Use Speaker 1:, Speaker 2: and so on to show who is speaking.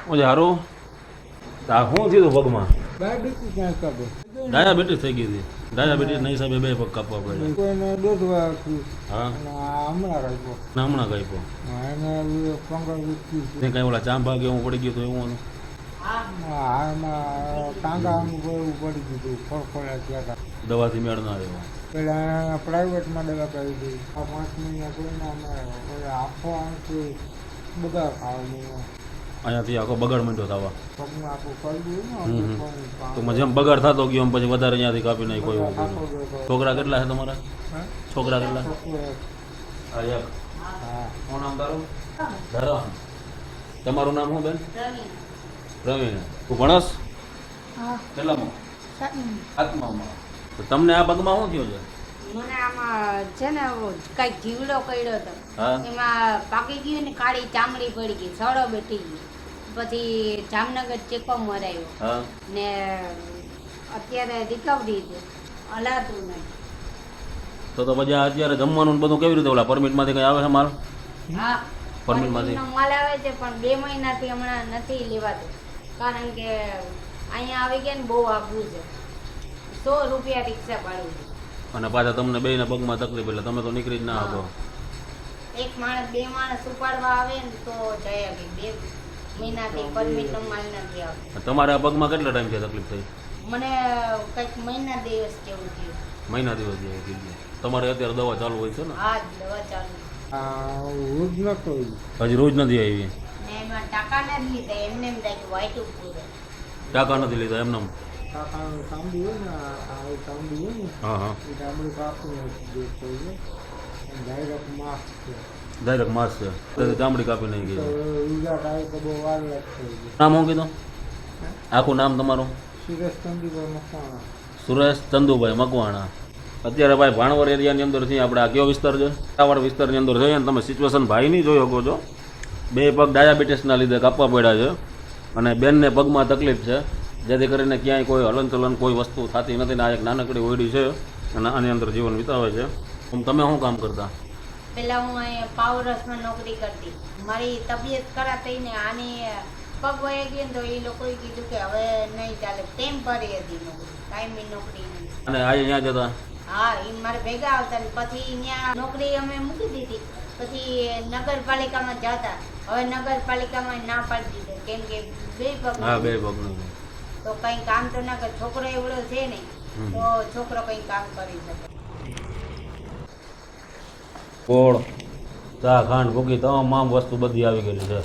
Speaker 1: ઓલે હારું આ શું થયું પગમાં
Speaker 2: ડાયાબિટીસ ક્યાં કાપે
Speaker 1: ડાયાબિટીસ થઈ ગઈ હતી ડાયાબિટીસના હિસાબે બે પગ કાપવા પડ્યા
Speaker 2: કોઈને દોધવા હતું
Speaker 1: હા
Speaker 2: અને આ હમણાં રાખ્યો
Speaker 1: ના હમણાં કાપ્યો
Speaker 2: એને પંગર વિકસી
Speaker 1: તે કાંઈ ઓલા ચાંબા કે એવું પડી ગયું તો એવું હતું
Speaker 2: એમાં ટાંગાનું બહુ પડી ગયું ખોળખોળા થયા હતા
Speaker 1: દવાથી મેળ ના આવ્યો
Speaker 2: પેલા પ્રાઇવેટમાં દવા કરી હતી આ 5 મહિના કોઈને અમે આખો આંખી બધા ખાવાનું
Speaker 1: અહીંયાથી આખો બગાડ માંડ્યો થવા
Speaker 2: પગનું આખું કરી દઉં
Speaker 1: તો જેમ બગાડ થતો ગયો એમ પછી વધારે અહીંયાથી કાપી નાખ્યો એવું કર્યું. છોકરા કેટલા છે તમારા છોકરા કેટલા હા એક
Speaker 2: હા
Speaker 1: શું નામ તારું ધરમ તમારું નામ શું બેન પ્રવીણ તું ભણસ કેટલામાં આત્મામાં તો તમને આ પગમાં શું થયું છે
Speaker 3: મને આમાં છે ને કઈક જીવડો કર્યો હતો
Speaker 1: હા
Speaker 3: એમાં પાકી ગયું ને કાળી ચામડી પડી ગઈ સડો બેઠી ગઈ પછી જામનગર ચેકઅપ મરાયો
Speaker 1: હા
Speaker 3: ને અત્યારે રિકવરી છે હલાતું નહીં
Speaker 1: તો પછી આ અત્યારે જમવાનું ને બધું કેવી રીતે ઓલા પરમિટમાંથી કંઈ આવે છે માલ
Speaker 3: હા
Speaker 1: પરમિટમાંથી
Speaker 3: પરમિટનો માલ આવે છે પણ 2 મહિનાથી હમણાં નથી લેવાતું કારણ કે અહીંયા આવી ગયા ને બહુ આઘું છે 100 રૂપિયા રિક્ષા ભાડું છે
Speaker 1: અને પાછા તમને બેયના પગમાં તકલીફ એટલે તમે તો નીકળી જ ના શકો
Speaker 3: એક માણસ 2 માણસ ઉપાડવા આવે ને તો જાય કે 2 મહિનાથી પરમિટનો માલ નથી આવતો
Speaker 1: તમારે આ પગમાં કેટલા ટાઈમથી તકલીફ થઈ
Speaker 3: મને કંઈક મહિના દિવસ જેવું થયું
Speaker 1: મહિના દિવસ જેવી થઈ ગઈ તમારે અત્યારે દવા ચાલુ હોય છે ને
Speaker 3: હા દવા ચાલુ
Speaker 2: રોજ નતો
Speaker 1: હજી રોજ નથી આવી
Speaker 3: ને એમાં ટાકા નથી લીધા એમને એમ થાય કે વાઈટ ઉપર
Speaker 1: ટાંકા નથી લીધા એમને
Speaker 2: કાકાનું ચામડી હોય ને આ ચામડી હોય ને
Speaker 1: હા હા
Speaker 2: એ ચામડી કાપીને દેખતો છે ડાયરેક્ટ માસ્ક છે
Speaker 1: ડાયરેક્ટ માસ છે તો ચામડી કાપી નહીં
Speaker 2: તો
Speaker 1: ગઈ
Speaker 2: રિઝલ્ટ આવે તો બહુ વાર લાગશે
Speaker 1: નામ શું કીધું આખું નામ તમારું
Speaker 2: સુરેશ ચંદુભાઈ મકવાણા
Speaker 1: સુરેશ ચંદુભાઈ મકવાણા અત્યારે ભાઈ ભાણવર એરિયાની અંદર છે આપણે આ કયો વિસ્તાર છે ટાવર વિસ્તારની અંદર જઈએ ને તમે સિચ્યુએશન ભાઈની જોઈ શકો છો બે પગ ડાયાબિટીસના લીધે કાપવા પડ્યા છે અને બેનને પગમાં તકલીફ છે જેથી કરીને ક્યાંય કોઈ હલનચલન કોઈ વસ્તુ થતી નથી ને આ એક નાનકડી ઓયડી છે અને આની અંદર જીવન વિતાવે છે તમે શું કામ કરતા
Speaker 3: પેલા હું અહીંયા પાવરસમાં નોકરી કરતી મારી તબિયત ખરાબ થઈને આની પગ વહી ગઈ ને તો એ લોકોએ કીધું કે હવે નહીં ચાલે ટેમ્પરરી હતી નોકરી કાયમી નોકરી નહીં
Speaker 1: અને આ અહીંયા જતા
Speaker 3: હા એ મારે ભેગા આવતા ને પછી ત્યાં નોકરી અમે મૂકી દીધી પછી નગરપાલિકામાં જતા હવે નગરપાલિકામાં ના પાડી દીધું કેમ કે 2 પગ
Speaker 1: હા 2 પગનું
Speaker 3: તો કઈ કામ તો ના કરે છોકરો એવડો છે ને તો છોકરો કઈ કામ કરી શકે
Speaker 1: ગોળ ચા ખાંડ ભૂકી તમામ વસ્તુ બધી આવી ગયેલી છે